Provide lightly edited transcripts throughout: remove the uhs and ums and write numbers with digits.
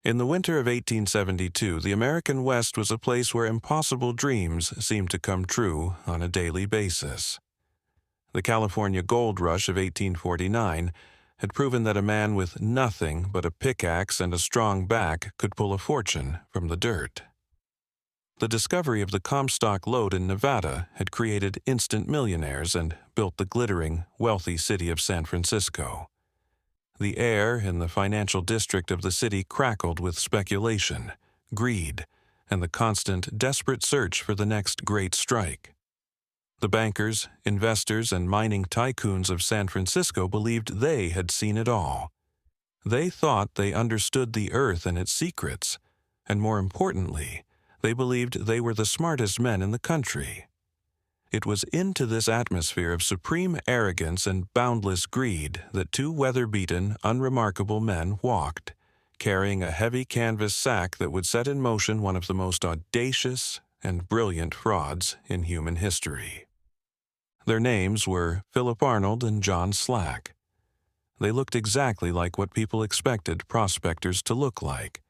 In the winter of 1872, the American West was a place where impossible dreams seemed to come true on a daily basis. The California gold rush of 1849 had proven that a man with nothing but a pickaxe and a strong back could pull a fortune from the dirt. The discovery of the Comstock lode in Nevada had created instant millionaires and built the glittering, wealthy city of San Francisco. The air in the financial district of the city crackled with speculation, greed, and the constant, desperate search for the next great strike. The bankers, investors, and mining tycoons of San Francisco believed they had seen it all. They thought they understood the earth and its secrets, and more importantly, they believed they were the smartest men in the country. It was into this atmosphere of supreme arrogance and boundless greed that two weather-beaten, unremarkable men walked, carrying a heavy canvas sack that would set in motion one of the most audacious and brilliant frauds in human history. Their names were Philip Arnold and John Slack. They looked exactly like what people expected prospectors to look like: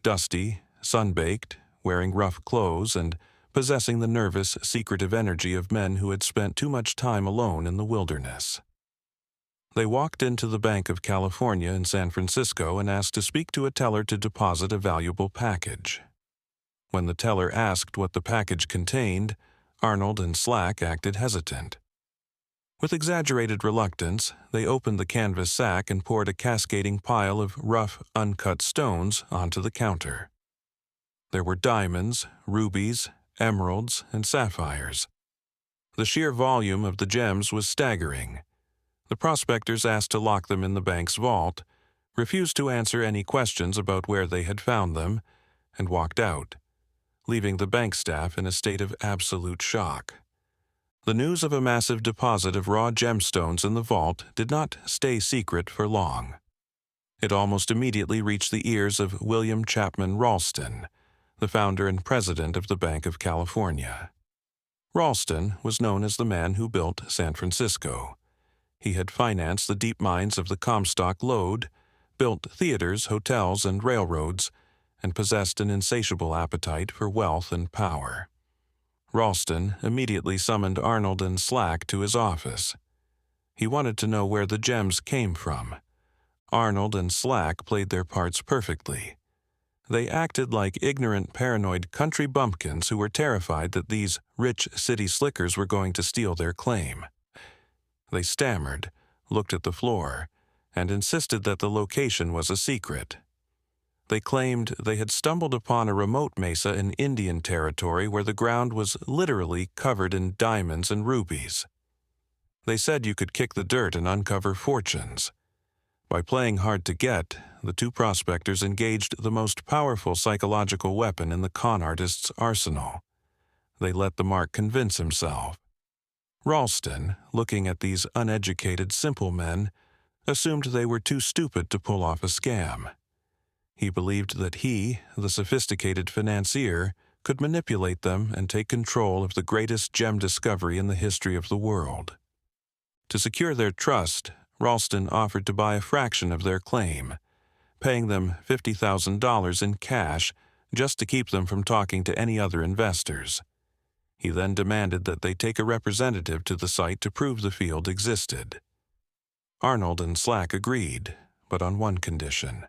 dusty, sun-baked, wearing rough clothes, and possessing the nervous, secretive energy of men who had spent too much time alone in the wilderness. They walked into the Bank of California in San Francisco and asked to speak to a teller to deposit a valuable package. When the teller asked what the package contained, Arnold and Slack acted hesitant. With exaggerated reluctance, they opened the canvas sack and poured a cascading pile of rough, uncut stones onto the counter. There were diamonds, rubies, emeralds, and sapphires. The sheer volume of the gems was staggering. The prospectors asked to lock them in the bank's vault, refused to answer any questions about where they had found them, and walked out, leaving the bank staff in a state of absolute shock. The news of a massive deposit of raw gemstones in the vault did not stay secret for long. It almost immediately reached the ears of William Chapman Ralston, the founder and president of the Bank of California. Ralston was known as the man who built San Francisco. He had financed the deep mines of the Comstock lode, built theaters, hotels, and railroads, and possessed an insatiable appetite for wealth and power. Ralston immediately summoned Arnold and Slack to his office. He wanted to know where the gems came from. Arnold and Slack played their parts perfectly. They acted like ignorant, paranoid country bumpkins who were terrified that these rich city slickers were going to steal their claim. They stammered, looked at the floor, and insisted that the location was a secret. They claimed they had stumbled upon a remote mesa in Indian Territory where the ground was literally covered in diamonds and rubies. They said you could kick the dirt and uncover fortunes. By playing hard to get, the two prospectors engaged the most powerful psychological weapon in the con artist's arsenal. They let the mark convince himself. Ralston, looking at these uneducated, simple men, assumed they were too stupid to pull off a scam. He believed that he, the sophisticated financier, could manipulate them and take control of the greatest gem discovery in the history of the world. To secure their trust, Ralston offered to buy a fraction of their claim, paying them $50,000 in cash just to keep them from talking to any other investors. He then demanded that they take a representative to the site to prove the field existed. Arnold and Slack agreed, but on one condition.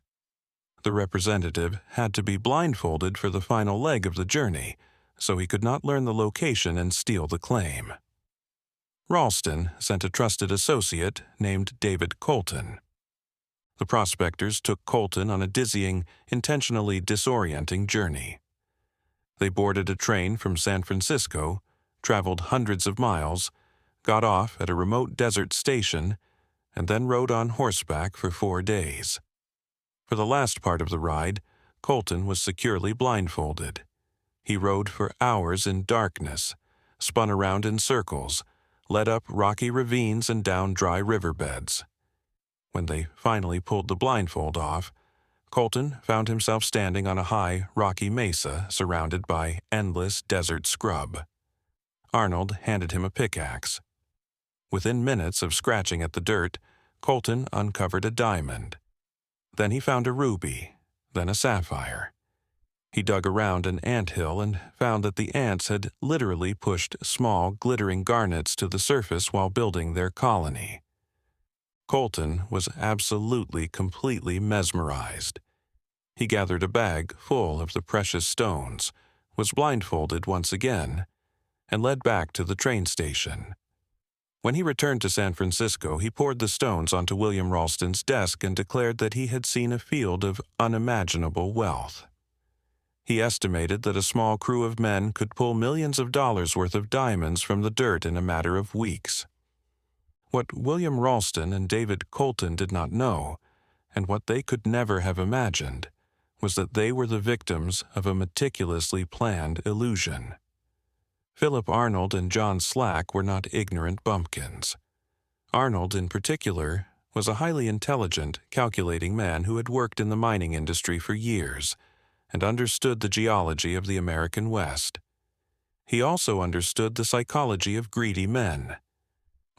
The representative had to be blindfolded for the final leg of the journey, so he could not learn the location and steal the claim. Ralston sent a trusted associate named David Colton. The prospectors took Colton on a dizzying, intentionally disorienting journey. They boarded a train from San Francisco, traveled hundreds of miles, got off at a remote desert station, and then rode on horseback for 4 days. For the last part of the ride, Colton was securely blindfolded. He rode for hours in darkness, spun around in circles, led up rocky ravines and down dry riverbeds. When they finally pulled the blindfold off, Colton found himself standing on a high, rocky mesa surrounded by endless desert scrub. Arnold handed him a pickaxe. Within minutes of scratching at the dirt, Colton uncovered a diamond. Then he found a ruby, then a sapphire. He dug around an anthill and found that the ants had literally pushed small, glittering garnets to the surface while building their colony. Colton was absolutely, completely mesmerized. He gathered a bag full of the precious stones, was blindfolded once again, and led back to the train station. When he returned to San Francisco, he poured the stones onto William Ralston's desk and declared that he had seen a field of unimaginable wealth. He estimated that a small crew of men could pull millions of dollars worth of diamonds from the dirt in a matter of weeks. What William Ralston and David Colton did not know, and what they could never have imagined, was that they were the victims of a meticulously planned illusion. Philip Arnold and John Slack were not ignorant bumpkins. Arnold, in particular, was a highly intelligent, calculating man who had worked in the mining industry for years and understood the geology of the American West. He also understood the psychology of greedy men.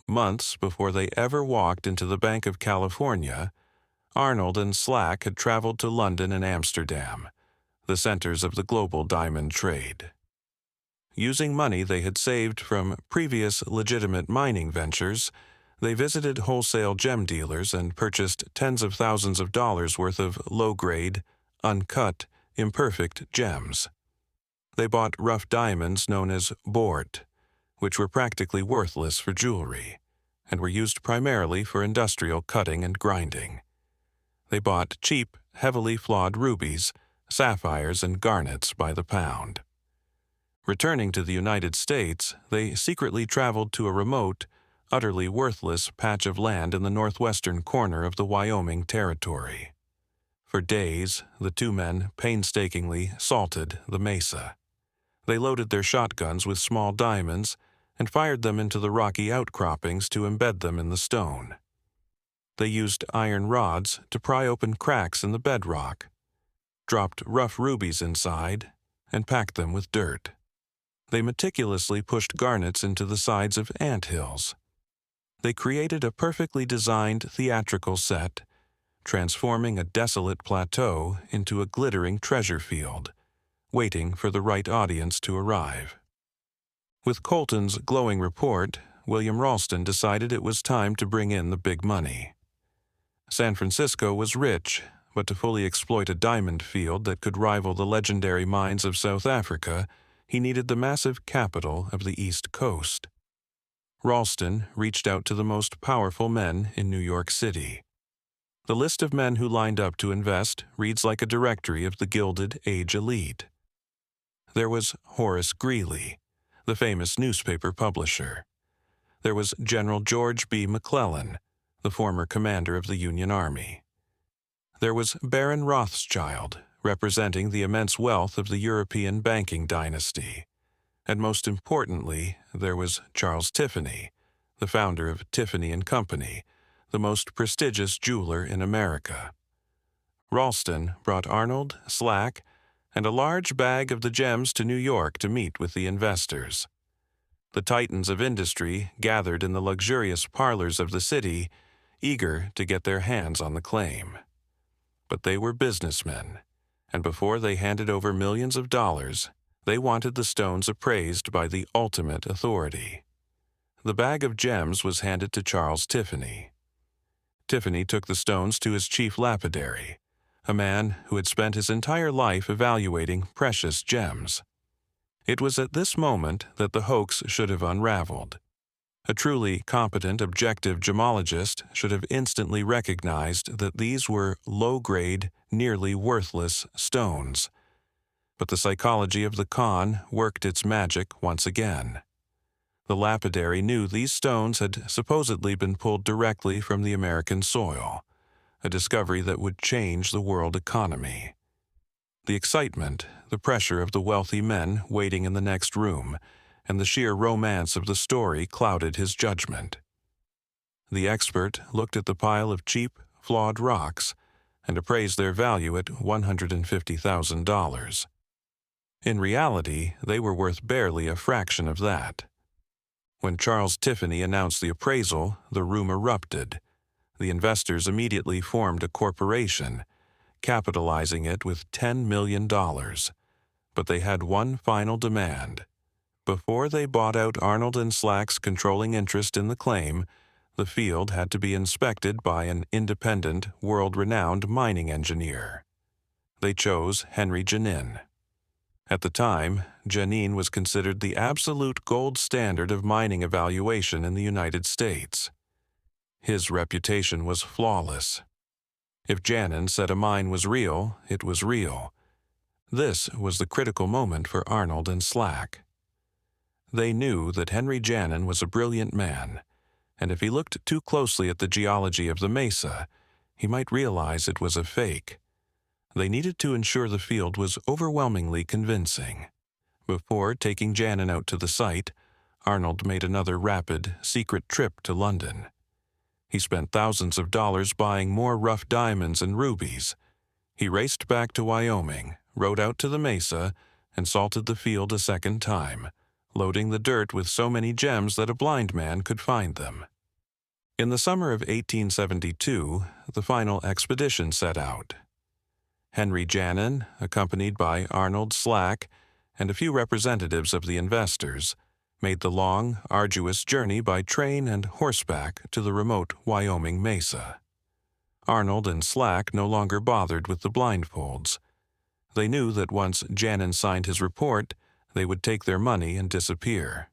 Months before they ever walked into the Bank of California, Arnold and Slack had traveled to London and Amsterdam, the centers of the global diamond trade. Using money they had saved from previous legitimate mining ventures, they visited wholesale gem dealers and purchased tens of thousands of dollars worth of low-grade, uncut, imperfect gems. They bought rough diamonds known as bort, which were practically worthless for jewelry, and were used primarily for industrial cutting and grinding. They bought cheap, heavily flawed rubies, sapphires, and garnets by the pound. Returning to the United States, they secretly traveled to a remote, utterly worthless patch of land in the northwestern corner of the Wyoming Territory. For days, the two men painstakingly salted the mesa. They loaded their shotguns with small diamonds and fired them into the rocky outcroppings to embed them in the stone. They used iron rods to pry open cracks in the bedrock, dropped rough rubies inside, and packed them with dirt. They meticulously pushed garnets into the sides of anthills. They created a perfectly designed theatrical set, transforming a desolate plateau into a glittering treasure field, waiting for the right audience to arrive. With Colton's glowing report, William Ralston decided it was time to bring in the big money. San Francisco was rich, but to fully exploit a diamond field that could rival the legendary mines of South Africa, he needed the massive capital of the East Coast. Ralston reached out to the most powerful men in New York City. The list of men who lined up to invest reads like a directory of the Gilded Age elite. There was Horace Greeley, the famous newspaper publisher. There was General George B. McClellan, the former commander of the Union Army. There was Baron Rothschild, representing the immense wealth of the European banking dynasty. And most importantly, there was Charles Tiffany, the founder of Tiffany & Company, the most prestigious jeweler in America. Ralston brought Arnold, Slack, and a large bag of the gems to New York to meet with the investors. The titans of industry gathered in the luxurious parlors of the city, eager to get their hands on the claim. But they were businessmen, and before they handed over millions of dollars, they wanted the stones appraised by the ultimate authority. The bag of gems was handed to Charles Tiffany. Tiffany took the stones to his chief lapidary, a man who had spent his entire life evaluating precious gems. It was at this moment that the hoax should have unraveled. A truly competent objective gemologist should have instantly recognized that these were low-grade, nearly worthless stones. But the psychology of the con worked its magic once again. The lapidary knew these stones had supposedly been pulled directly from the American soil, a discovery that would change the world economy. The excitement, the pressure of the wealthy men waiting in the next room, and the sheer romance of the story clouded his judgment. The expert looked at the pile of cheap, flawed rocks and appraised their value at $150,000. In reality, they were worth barely a fraction of that. When Charles Tiffany announced the appraisal, the room erupted. The investors immediately formed a corporation, capitalizing it with $10 million. But they had one final demand. Before they bought out Arnold and Slack's controlling interest in the claim, the field had to be inspected by an independent, world-renowned mining engineer. They chose Henry Janin. At the time, Janin was considered the absolute gold standard of mining evaluation in the United States. His reputation was flawless. If Janin said a mine was real, it was real. This was the critical moment for Arnold and Slack. They knew that Henry Janin was a brilliant man, and if he looked too closely at the geology of the mesa, he might realize it was a fake. They needed to ensure the field was overwhelmingly convincing. Before taking Janin out to the site, Arnold made another rapid, secret trip to London. He spent thousands of dollars buying more rough diamonds and rubies. He raced back to Wyoming, rode out to the mesa, and salted the field a second time, loading the dirt with so many gems that a blind man could find them. In the summer of 1872, the final expedition set out. Henry Janin, accompanied by Arnold Slack and a few representatives of the investors, made the long, arduous journey by train and horseback to the remote Wyoming mesa. Arnold and Slack no longer bothered with the blindfolds. They knew that once Janin signed his report, they would take their money and disappear.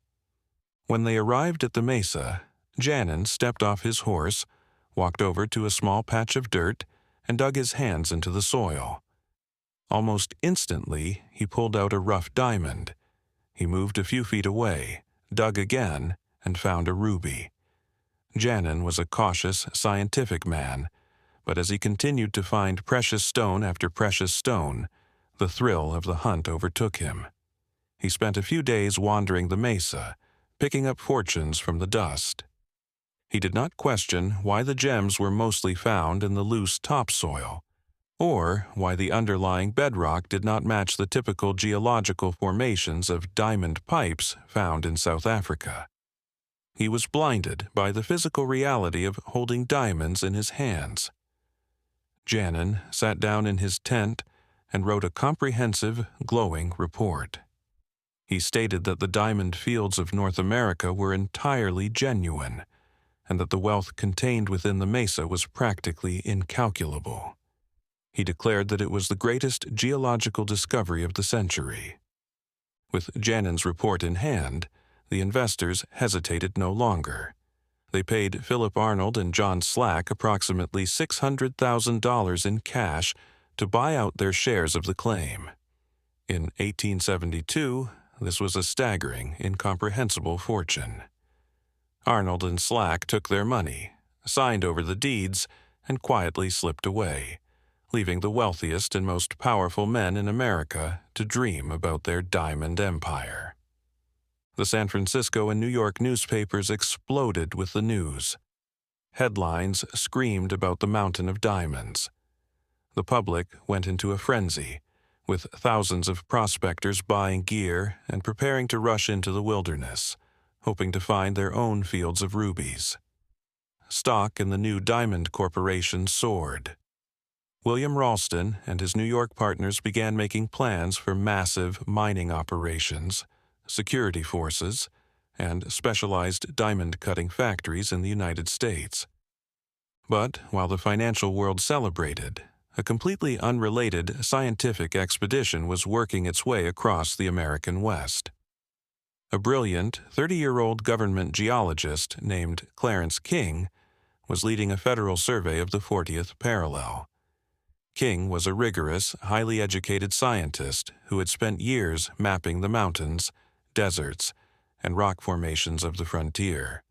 When they arrived at the mesa, Janin stepped off his horse, walked over to a small patch of dirt, and dug his hands into the soil. Almost instantly, he pulled out a rough diamond. He moved a few feet away, dug again, and found a ruby. Janin was a cautious, scientific man, but as he continued to find precious stone after precious stone, the thrill of the hunt overtook him. He spent a few days wandering the mesa, picking up fortunes from the dust. He did not question why the gems were mostly found in the loose topsoil, or why the underlying bedrock did not match the typical geological formations of diamond pipes found in South Africa. He was blinded by the physical reality of holding diamonds in his hands. Janin sat down in his tent and wrote a comprehensive, glowing report. He stated that the diamond fields of North America were entirely genuine, and that the wealth contained within the mesa was practically incalculable. He declared that it was the greatest geological discovery of the century. With Janin's report in hand, the investors hesitated no longer. They paid Philip Arnold and John Slack approximately $600,000 in cash to buy out their shares of the claim. In 1872, this was a staggering, incomprehensible fortune. Arnold and Slack took their money, signed over the deeds, and quietly slipped away, leaving the wealthiest and most powerful men in America to dream about their diamond empire. The San Francisco and New York newspapers exploded with the news. Headlines screamed about the mountain of diamonds. The public went into a frenzy, with thousands of prospectors buying gear and preparing to rush into the wilderness, hoping to find their own fields of rubies. Stock in the new Diamond Corporation soared. William Ralston and his New York partners began making plans for massive mining operations, security forces, and specialized diamond-cutting factories in the United States. But while the financial world celebrated, a completely unrelated scientific expedition was working its way across the American West. A brilliant 30-year-old government geologist named Clarence King was leading a federal survey of the 40th parallel. King was a rigorous, highly educated scientist who had spent years mapping the mountains, deserts, and rock formations of the frontier.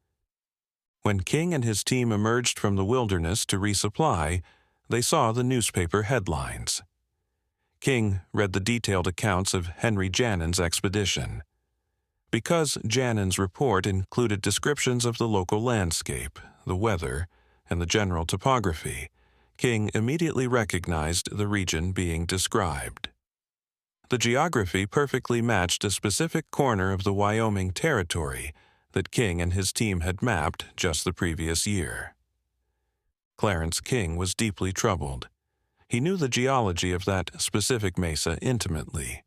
When King and his team emerged from the wilderness to resupply, they saw the newspaper headlines. King read the detailed accounts of Henry Janin's expedition. Because Janin's report included descriptions of the local landscape, the weather, and the general topography, King immediately recognized the region being described. The geography perfectly matched a specific corner of the Wyoming territory that King and his team had mapped just the previous year. Clarence King was deeply troubled. He knew the geology of that specific mesa intimately.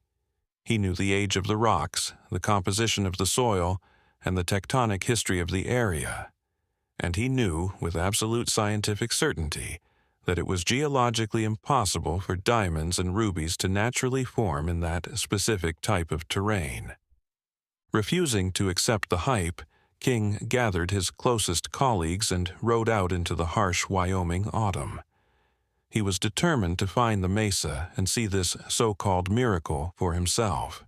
He knew the age of the rocks, the composition of the soil, and the tectonic history of the area. And he knew, with absolute scientific certainty, that it was geologically impossible for diamonds and rubies to naturally form in that specific type of terrain. Refusing to accept the hype, King gathered his closest colleagues and rode out into the harsh Wyoming autumn. He was determined to find the mesa and see this so-called miracle for himself.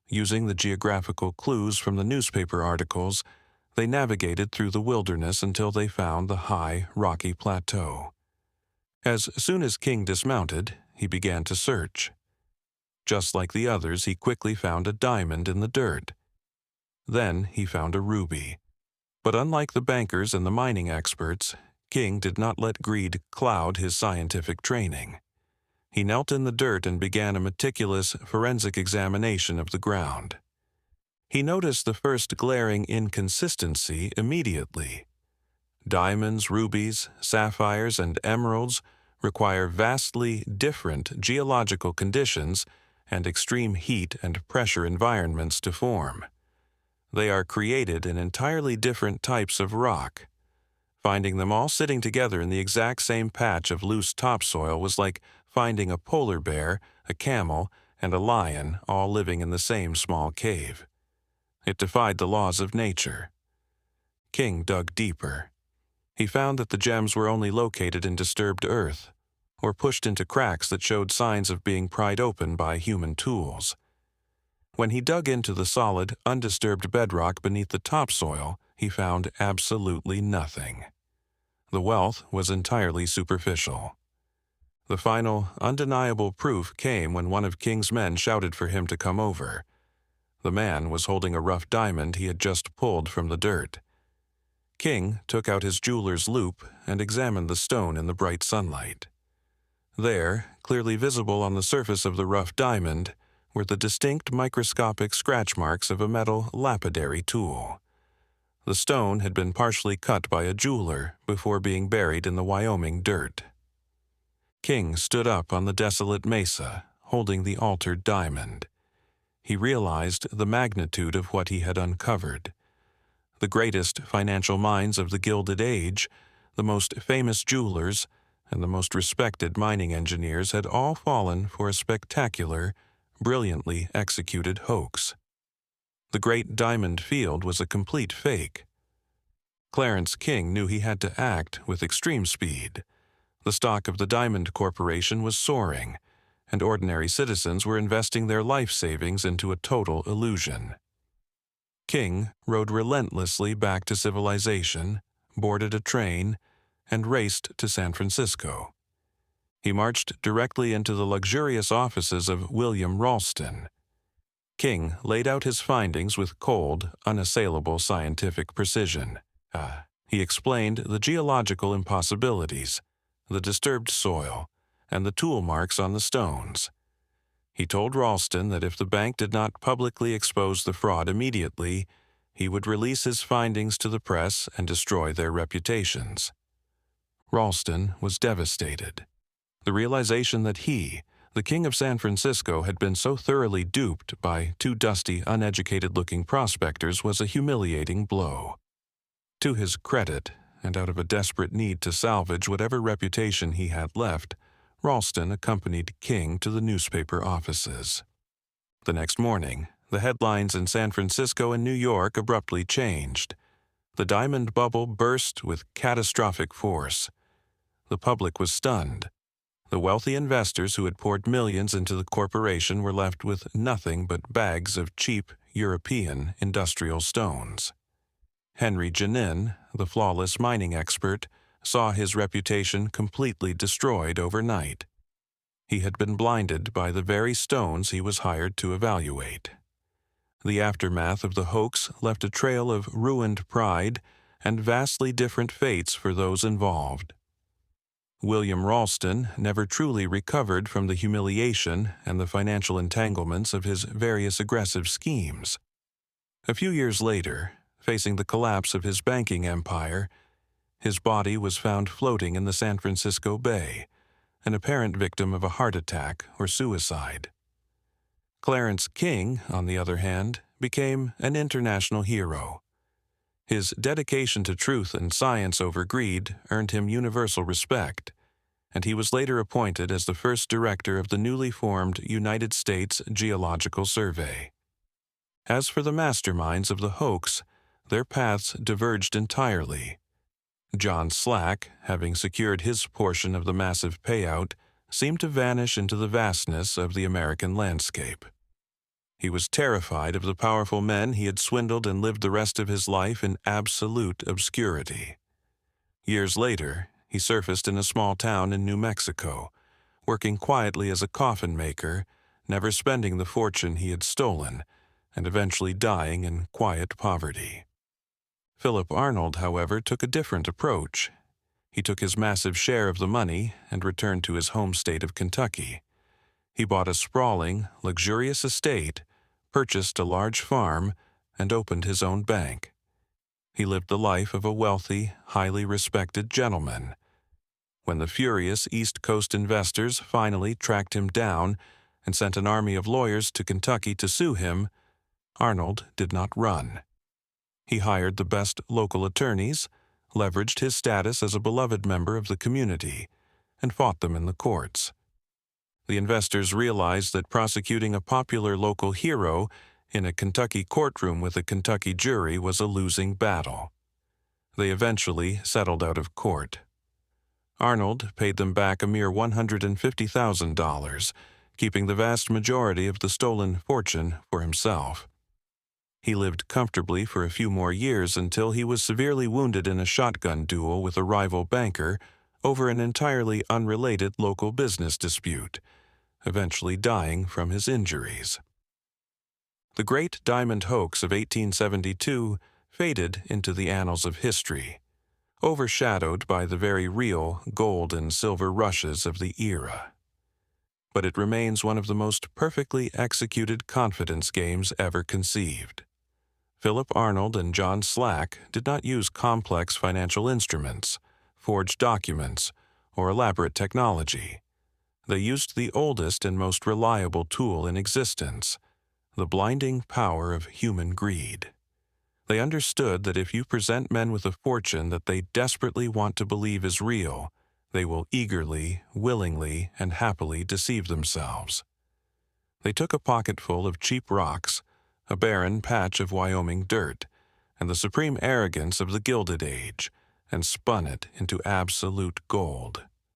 Using the geographical clues from the newspaper articles, they navigated through the wilderness until they found the high, rocky plateau. As soon as King dismounted, he began to search. Just like the others, he quickly found a diamond in the dirt. Then he found a ruby. But unlike the bankers and the mining experts, King did not let greed cloud his scientific training. He knelt in the dirt and began a meticulous forensic examination of the ground. He noticed the first glaring inconsistency immediately. Diamonds, rubies, sapphires, and emeralds require vastly different geological conditions and extreme heat and pressure environments to form. They are created in entirely different types of rock. Finding them all sitting together in the exact same patch of loose topsoil was like finding a polar bear, a camel, and a lion all living in the same small cave. It defied the laws of nature. King dug deeper. He found that the gems were only located in disturbed earth, or pushed into cracks that showed signs of being pried open by human tools. When he dug into the solid, undisturbed bedrock beneath the topsoil, he found absolutely nothing. The wealth was entirely superficial. The final, undeniable proof came when one of King's men shouted for him to come over. The man was holding a rough diamond he had just pulled from the dirt. King took out his jeweler's loupe and examined the stone in the bright sunlight. There, clearly visible on the surface of the rough diamond, were the distinct microscopic scratch marks of a metal lapidary tool. The stone had been partially cut by a jeweler before being buried in the Wyoming dirt. King stood up on the desolate mesa, holding the altered diamond. He realized the magnitude of what he had uncovered. The greatest financial minds of the Gilded Age, the most famous jewelers, and the most respected mining engineers had all fallen for a spectacular, brilliantly executed hoax. The great diamond field was a complete fake. Clarence King knew he had to act with extreme speed. The stock of the Diamond Corporation was soaring, and ordinary citizens were investing their life savings into a total illusion. King rode relentlessly back to civilization, boarded a train, and raced to San Francisco. He marched directly into the luxurious offices of William Ralston. King laid out his findings with cold, unassailable scientific precision. He explained the geological impossibilities, the disturbed soil, and the tool marks on the stones. He told Ralston that if the bank did not publicly expose the fraud immediately, he would release his findings to the press and destroy their reputations. Ralston was devastated. The realization that he, the king of San Francisco, had been so thoroughly duped by two dusty, uneducated-looking prospectors was a humiliating blow. To his credit, and out of a desperate need to salvage whatever reputation he had left, Ralston accompanied King to the newspaper offices. The next morning, the headlines in San Francisco and New York abruptly changed. The diamond bubble burst with catastrophic force. The public was stunned. The wealthy investors who had poured millions into the corporation were left with nothing but bags of cheap European industrial stones. Henry Janin, the flawless mining expert, saw his reputation completely destroyed overnight. He had been blinded by the very stones he was hired to evaluate. The aftermath of the hoax left a trail of ruined pride and vastly different fates for those involved. William Ralston never truly recovered from the humiliation and the financial entanglements of his various aggressive schemes. A few years later, facing the collapse of his banking empire, his body was found floating in the San Francisco Bay, an apparent victim of a heart attack or suicide. Clarence King, on the other hand, became an international hero. His dedication to truth and science over greed earned him universal respect, and he was later appointed as the first director of the newly formed United States Geological Survey. As for the masterminds of the hoax, their paths diverged entirely. John Slack, having secured his portion of the massive payout, seemed to vanish into the vastness of the American landscape. He was terrified of the powerful men he had swindled and lived the rest of his life in absolute obscurity. Years later, he surfaced in a small town in New Mexico, working quietly as a coffin maker, never spending the fortune he had stolen, and eventually dying in quiet poverty. Philip Arnold, however, took a different approach. He took his massive share of the money and returned to his home state of Kentucky. He bought a sprawling, luxurious estate, purchased a large farm, and opened his own bank. He lived the life of a wealthy, highly respected gentleman. When the furious East Coast investors finally tracked him down and sent an army of lawyers to Kentucky to sue him, Arnold did not run. He hired the best local attorneys, leveraged his status as a beloved member of the community, and fought them in the courts. The investors realized that prosecuting a popular local hero in a Kentucky courtroom with a Kentucky jury was a losing battle. They eventually settled out of court. Arnold paid them back a mere $150,000, keeping the vast majority of the stolen fortune for himself. He lived comfortably for a few more years until he was severely wounded in a shotgun duel with a rival banker over an entirely unrelated local business dispute, eventually dying from his injuries. The great diamond hoax of 1872 faded into the annals of history, overshadowed by the very real gold and silver rushes of the era. But it remains one of the most perfectly executed confidence games ever conceived. Philip Arnold and John Slack did not use complex financial instruments, forged documents, or elaborate technology. They used the oldest and most reliable tool in existence, the blinding power of human greed. They understood that if you present men with a fortune that they desperately want to believe is real, they will eagerly, willingly, and happily deceive themselves. They took a pocketful of cheap rocks, a barren patch of Wyoming dirt, and the supreme arrogance of the Gilded Age, and spun it into absolute gold.